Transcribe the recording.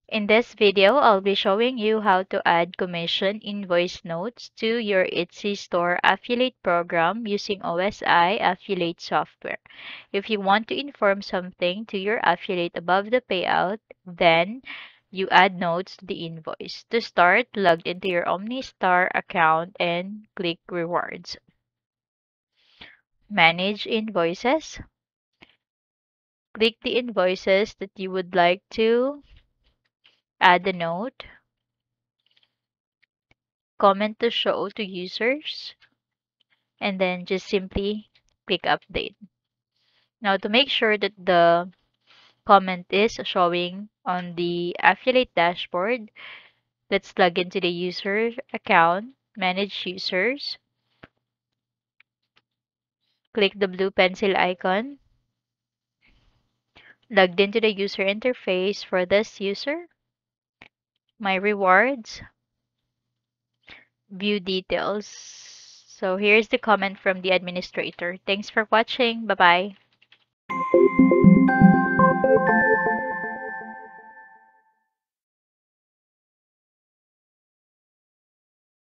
In this video, I'll be showing you how to add commission invoice notes to your Etsy store affiliate program using OSI affiliate software. If you want to inform something to your affiliate above the payout, then you add notes to the invoice. To start, log into your OmniStar account and click Rewards. Manage Invoices. Click the invoices that you would like to add a note. Comment to show to users, and then just simply click update. Now to make sure that the comment is showing on the affiliate dashboard, let's log into the user account, manage users, click the blue pencil icon, logged into the user interface for this user, my rewards, view details. So here's the comment from the administrator. Thanks for watching. Bye-bye.